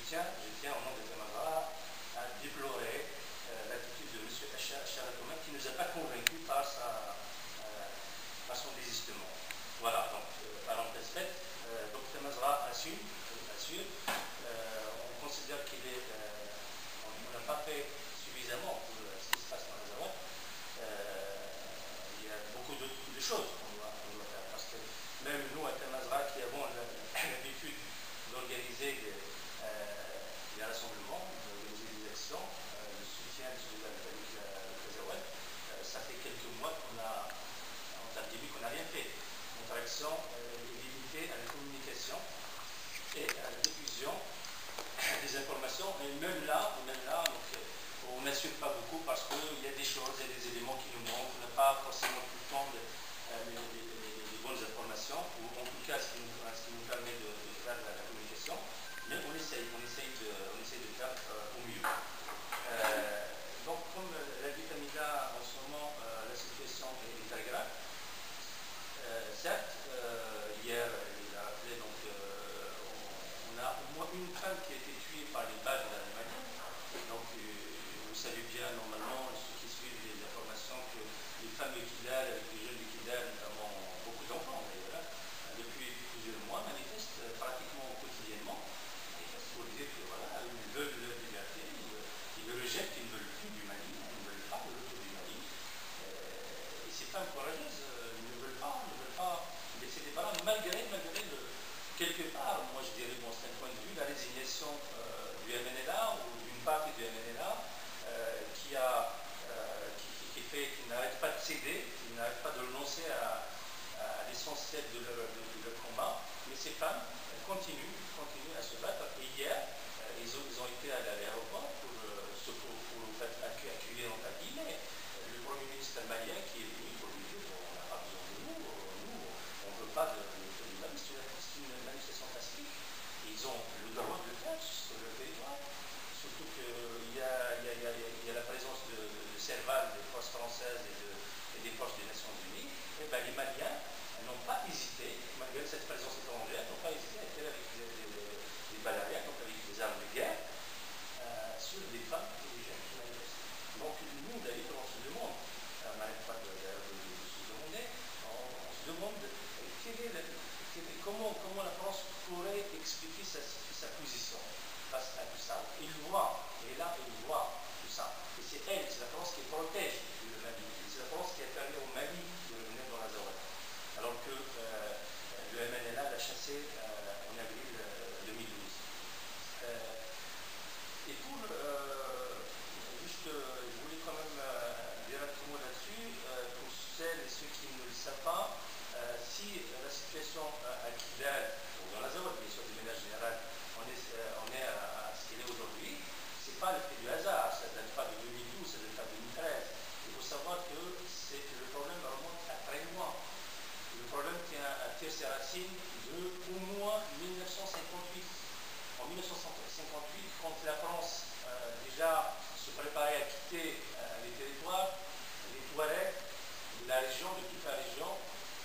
tiens au nom de Temazra à déplorer l'attitude de M. Charatouma qui ne nous a pas convaincus par son désistement. Voilà, donc, parenthèse faite. Donc Temazra assure, on considère on n'a pas fait suffisamment pour ce qui se passe dans la Zawad. Il y a beaucoup de choses qu'on doit faire, parce que même nous à Temazra qui avons l'habitude d'organiser des rassemblements, d'organiser des actions, de soutien avec la Zawad, ça fait quelques mois qu'on a rien fait. Notre action est limitée à la communication et à la diffusion des informations, mais même là donc, on n'assure pas beaucoup parce qu'il y a des choses, il y a des éléments qui nous manquent, on n'a pas forcément tout le temps les bonnes informations, ou en tout cas ce qui nous permet de faire la communication, mais on essaye de faire au mieux. Donc comme l'a dit Tamida, en ce moment la situation est très grave. Certes, hier il a rappelé, donc on a au moins une femme qui a été tuée par les balles dans l'Allemagne. Donc vous savez bien normalement, ceux qui suivent les informations, que les femmes de Kidal, avec les jeunes de Kidal, notamment beaucoup d'enfants d'ailleurs, depuis plusieurs mois manifestent pratiquement quotidiennement. Pour dire que voilà, ils veulent leur liberté, ils le rejettent, ils ne veulent plus du Mali, ils ne veulent pas de retour du Mali. Et ces femmes courageuses ne veulent pas baisser les bras, malgré quelque part, moi je dirais, bon, c'est un point de vue, la résignation du MNLA ou d'une partie du MNLA qui n'arrête pas de céder, qui n'arrête pas de renoncer à l'essentiel de leur combat. Mais ces femmes continuent à se battre. Et hier, ils ont été à l'aéroport pour accueillir en guillemets le Premier ministre malien qui est venu pour lui dire on n'a pas besoin de nous, on ne veut pas de Mali, c'est une manifestation pacifique. Ils ont le droit de le faire sur le territoire, surtout qu'il y a la présence de Serval, des forces françaises et des forces des Nations Unies. Et bien les Maliens n'ont pas hésité, malgré cette présence étrangère, n'ont pas hésité à faire avec des balariens, donc avec des armes de guerre, sur des femmes et des jeunes qui manifestent. Donc nous d'ailleurs on se demande, on n'arrête pas de se demander, on se demande comment la France pourrait expliquer sa position face à tout ça. Il voit, et là il voit tout ça. Et c'est la France qui protège le Mali. C'est la France qui a permis au Mali de revenir dans la Zawad. Alors que le MNLA l'a chassé en avril 2012. Et pour juste, je voulais quand même dire un petit mot là-dessus, pour celles et ceux qui ne le savent pas, si la situation à Kidal, ou dans la Zawad, bien sûr, de manière générale, on est à ce qu'il est aujourd'hui, ce n'est pas le fait du hasard, ça ne date pas de 2012, ça ne date pas de 2013. Il faut savoir que le problème remonte à très loin. Le problème tire ses racines au moins 1958. En 1958, quand la France déjà se préparait à quitter les territoires, les Touaregs de la région, de toute la région,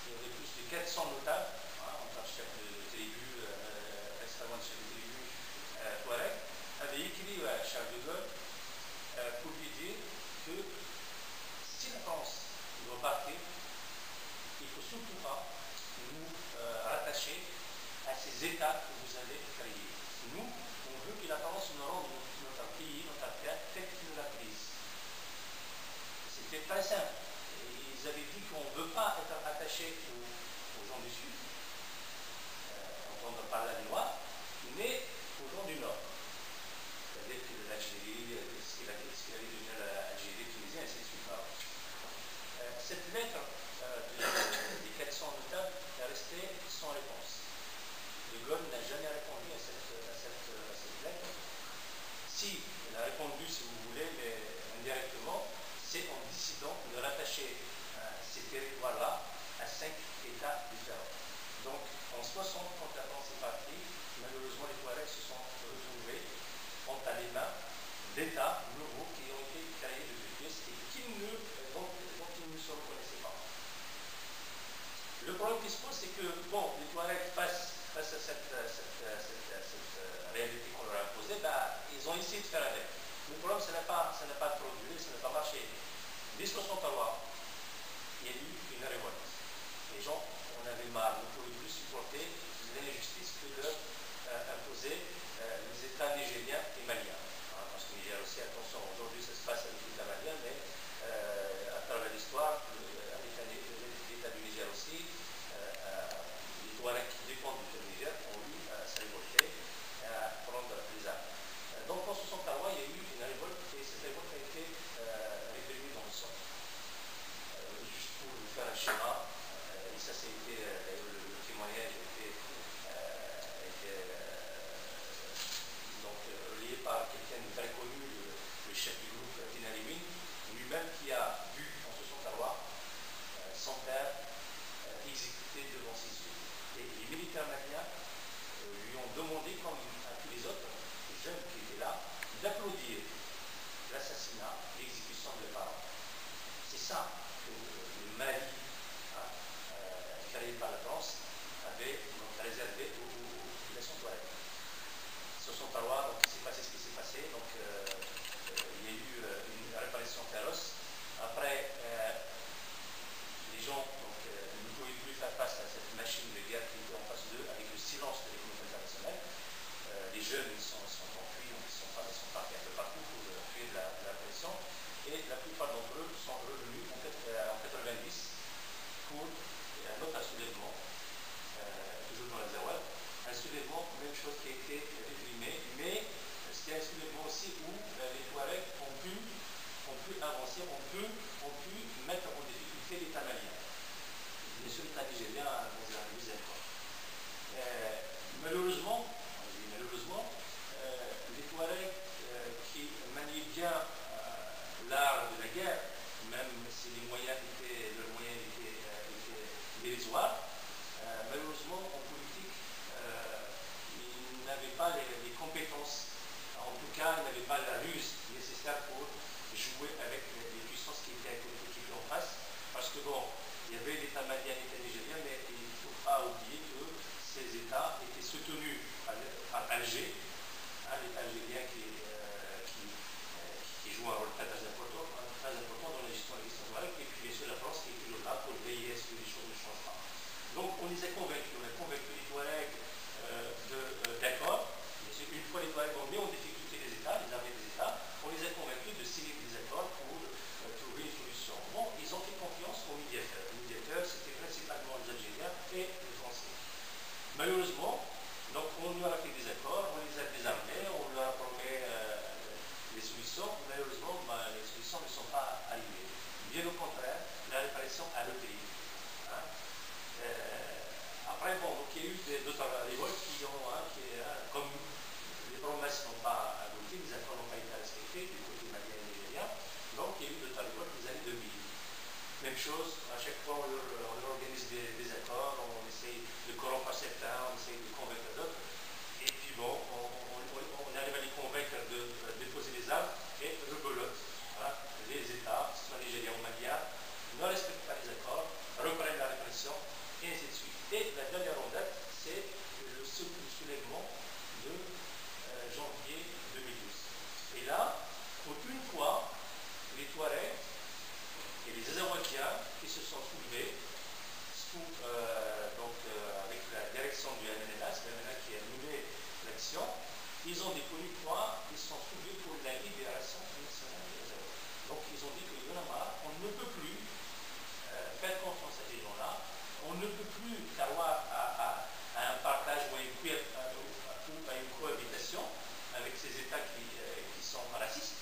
il y avait plus de 400 notables, entre chefs de tribu, extrêmement chefs de tribu Touareg, avaient écrit à Charles de Gaulle pour lui dire que si la France doit partir, il ne faut surtout pas nous rattacher à ces États que vous allez créer. Nous, on veut que la France nous rende notre pays, notre terre, telle qu'il nous l'a prise. C'était très simple. Et ils avaient dit qu'on ne veut pas être attaché aux gens du Sud, entendre parler des Noirs, mais aux gens du Nord. C'est-à-dire que l'Algérie, ce qu'il allait devenir l'Algérie, Tunisie, ainsi de suite. Cette lettre des 400 notables est restée sans réponse. De Gaulle n'a jamais répondu à cette lettre. Si, il a répondu, si vous voulez, mais indirectement, c'est en décidant de rattacher ces territoires-là à 5 États différents. Donc, en 60, quand la France est partie, malheureusement, les Touaregs se sont retrouvés entre les mains d'États nouveaux qui ont été créés de toutes pièces et dont ils ne se reconnaissaient pas. Le problème qui se pose, c'est que, bon, les Touaregs face à cette réalité qu'on leur a imposée, ils ont essayé de faire avec. Le problème, ça n'a pas trop duré, ça n'a pas marché. Dès 63, il y a eu une révolte. Les gens en avaient marre, ne pouvaient plus supporter l'injustice que leur imposaient les États nigériens et maliens. Parce que Niger aussi, attention, aujourd'hui ça se passe avec l'État malien, mais à travers l'histoire, avec l'État du Niger aussi, les Touaregs qui dépendent du Niger ont eu à se révolter et à prendre les armes. Donc en 63, il y a eu une révolte et cette révolte a été réprimée dans le sang. Juste pour vous faire un schéma, et ça c'était d'ailleurs le témoignage a été relié par quelqu'un de très connu, le chef du groupe Tinarimin, lui-même qui a vu en 63 son père exécuté devant ses yeux. Et les militaires maliens lui ont demandé, comme à tous les autres, les jeunes qui étaient là, d'applaudir l'assassinat, l'exécution de leurs parents. C'est ça que le Mali, créé par la France, avait réservé aux populations touaregs. 63, donc il s'est passé ce qui s'est passé, donc il y a eu une répression féroce. Après, les gens ne pouvaient plus faire face à cette machine de guerre qui était en face d'eux avec le silence de l'économie internationale. Les jeunes ils sont enfuis, ils sont partis un peu partout pour fuir la répression, et la plupart d'entre eux sont revenus en 90 pour un autre soulèvement, toujours dans la Zawad, un soulèvement, même chose qui a été réprimé, mais c'était un soulèvement aussi où les Touaregs ont pu avancer, ont pu mettre en difficulté l'État malien. Bien sûr, l'État nigérien dans un deuxième fois. Malheureusement, les Touaregs qui maniaient bien l'art de la guerre, même si leurs moyens étaient dérisoires, malheureusement, en politique, ils n'avaient pas les compétences. En tout cas, ils n'avaient pas la ruse nécessaire pour jouer avec les puissances qui étaient en face. Parce que bon, il y avait l'État malien et l'État nigérien, mais il ne faut pas oublier que ces États étaient soutenus par Alger, l'État algérien qui joue un rôle très important dans la gestion de l'histoire, et puis bien sûr la France qui est toujours là pour veiller à ce que les choses ne changent pas. Donc on les a convaincus, les Touaregs d'accord, une fois les Touaregs ont mis en difficulté les États, les armées des États, on les a convaincus de signer des accords pour trouver une solution. Bon, ils ont fait confiance aux médiateurs. Les médiateurs, c'était principalement les Algériens et les Français. Malheureusement, donc on leur a fait des accords, on les a désarmés, on leur a promis des solutions. Malheureusement, les solutions ne sont pas arrivées. Bien au contraire, la répression a repris. Après, bon, donc il y a eu d'autres révoltes qui ont, comme les promesses n'ont pas abouti, les accords n'ont pas été respectés du côté malien et nigérien, donc il y a eu d'autres révoltes des années 2000. Même chose, à chaque fois on organise des accords, on essaye de corrompre certains, on essaye de convaincre d'autres, et puis bon, on arrive à les convaincre de déposer les armes, et rebelote. Les États, soit nigériens ou maliens, ne respectent pas les accords, reprennent la répression, et ainsi de suite. Et la dernière en date, c'est le soulèvement de janvier 2012. Et là, pour une fois, les Touaregs et les Azawadiens qui se sont soulevés avec la direction du MNLA, c'est le MNLA qui a mené l'action, ils ont dit pour une fois, ils se sont soulevés pour la libération nationale des Azawadiens. Donc ils ont dit qu'il y en a marre, on ne peut plus faire confiance à ces gens-là, on ne peut plus avoir à un partage ou à une cohabitation avec ces États qui sont racistes,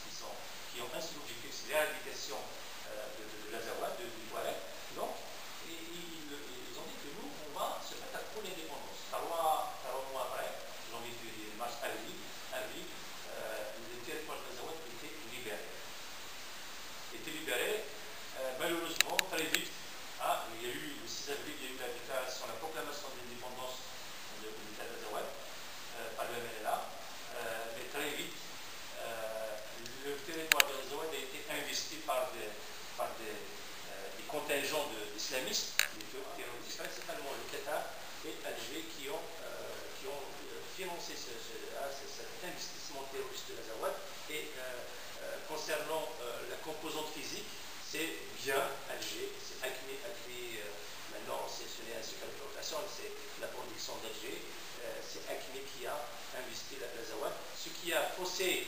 qui ont un seul objectif, c'est l'éradication de l'Azawad, du Touareg. Donc, ils ont dit que nous, on va se battre pour l'indépendance. 3 mois après, janvier, février, mars, avril, le territoire de l'Azawad était libéré. Malheureusement, très vite, il y a eu le 6 avril, il y a eu la proclamation Ghazawat, ce qui a faussé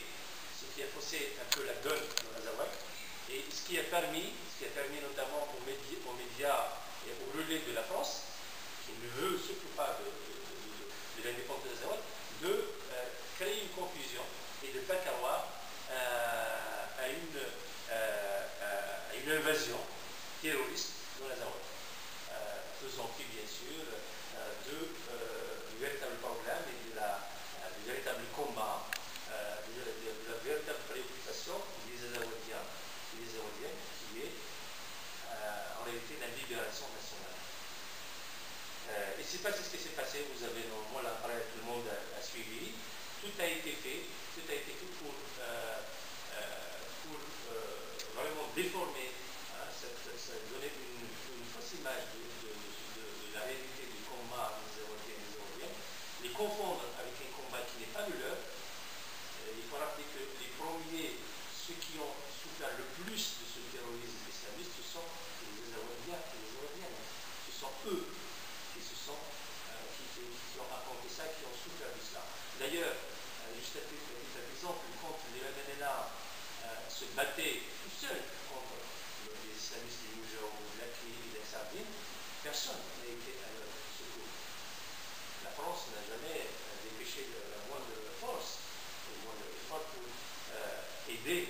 un peu la donne de Ghazawat, et ce qui a permis notamment aux médias et au relais de la France, qui ne veut surtout pas de l'indépendance de Ghazawat, de créer une confusion et de faire croire à une invasion terroriste de Ghazawat, faisant fi bien sûr du véritable problème et du véritable combat, de la véritable préoccupation des Azawadiens et des Azawadiennes, qui est en réalité la libération nationale. Et c'est pas ce qui s'est passé, vous avez normalement là, tout le monde a suivi, tout a été fait pour vraiment déformer, donner une fausse image de la réalité du combat des Azawadiens et des Azawadiennes, les confondre avec un combat qui n'est pas le leur. Il faut rappeler que les premiers, ceux qui ont souffert le plus de ce terrorisme islamiste, ce sont les Azawadiens et les Azawadiennes. Ce sont eux qui ont affronté ça, qui ont souffert de cela. D'ailleurs, juste à titre d'exemple, quand les MNLA se battaient tout seuls contre les islamistes du Moujah ou de l'Akli et de Sardine, personne n'a été à leur secours. La France n'a jamais dépêché la moindre force, pour aider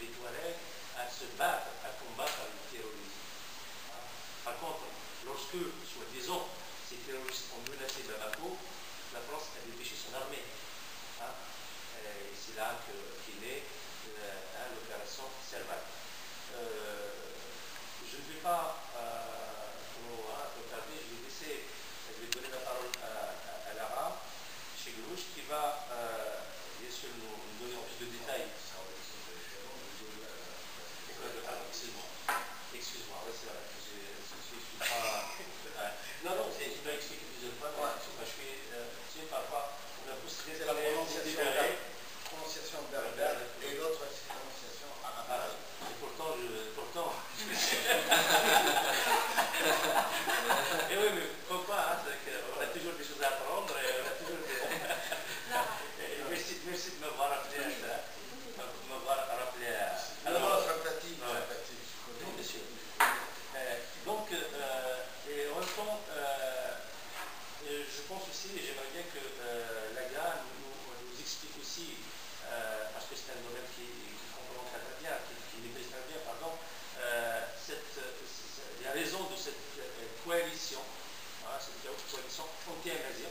les Touaregs à se battre, à combattre le terrorisme. Par contre, lorsque, soi-disant, ces terroristes ont menacé Bamako, la France a dépêché son armée. Et c'est là qu'est née l'opération Serval. Je ne vais pas retarder, je vais donner la parole à Lara Cheglouche qui va bien sûr nous donner en plus de détails. Excuse-moi, oui, c'est vrai. Je suis pas. Non, je dois expliquer plusieurs fois. Je suis parfois, on a tous très la prononciation berbère et l'autre c'est la prononciation arabe. Et pourtant, et oui, mais pourquoi on a toujours des choses à apprendre et on a toujours des. Merci de m'avoir rappelé à ça. Alors, sympathie. Non, monsieur. Donc, et en même temps, je pense aussi, et j'aimerais bien que Laga nous explique aussi, parce que c'est un domaine qui comprend très bien, qui maîtrise très bien, pardon, la raison de cette coalition, cette coalition anti-invasion,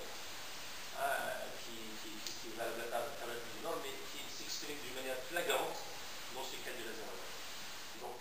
qui va à l'Afrique du Nord, mais qui s'exprime d'une manière flagrante dans ce cas de l'Azerbaïdjan. Donc,